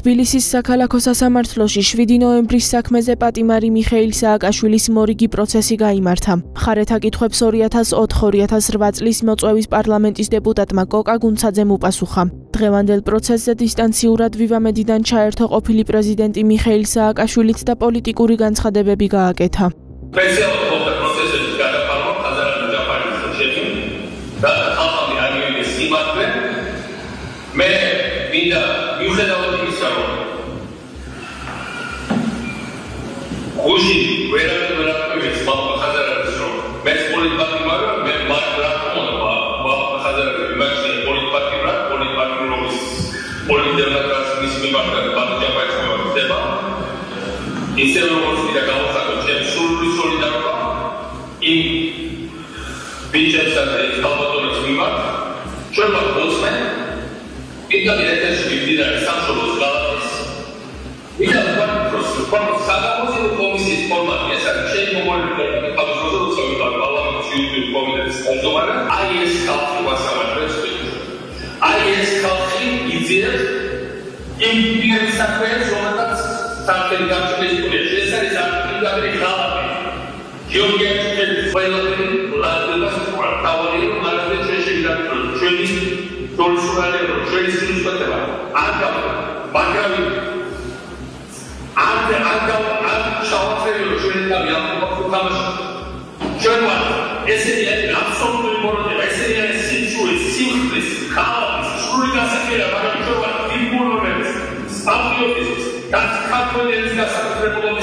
თბილისის საქალაქო სასამართლოში 7 ნოემბრის საქმეზე პატიმარი მიხეილ სააკაშვილის მორიგი პროცესი გაიმართა. მხარეთა კითხვებს 2004-2008 წლის მოწვევის პარლამენტის დეპუტატმა კოკა გუნცაძემ უპასუხა. დღევანდელ პროცესზე დისტანციურად ვივამედიდან ჩაერთო ყოფილი პრეზიდენტი მიხეილ სააკაშვილიც და პოლიტიკური განცხადებები გააკეთა. Uși, verapăiți, m-am păcăzărat de șoc. Mergi politpatimara, m-am dracmon, m-am păcăzărat de mergi politpatimara, politpatimarovis, politdemocrația, mi marca de partea paixma deba. Este o considera ca o facă ce solidară. In biceps de calvatorul mi marca. Cel mai bun Pinta directe și vizirea Sancholos Galatis. Pinta Quando sagamos in commissie format essa c'è un momento che fa risoluzione del Parlamento sul comitato domani IS calci passa a questo IS calci izir impirsa questo momentat sta per capire che essa è stata americana io che quello la tavolino ma la c'è da c'è soluzione c'è soluzione anche background შავაცერილო ჩვენი თავი ამბობთ ჩვენ ვარ ესენი არის აბსოლუტური მოროდება ესენი არის სიჩუის სიმხლის ქალის სრული გასაქმეა მაგრამ ჩვენ ვარ ფიგუროებს სტაბილიზმის განსაკუთრების გასაკუთრებულობა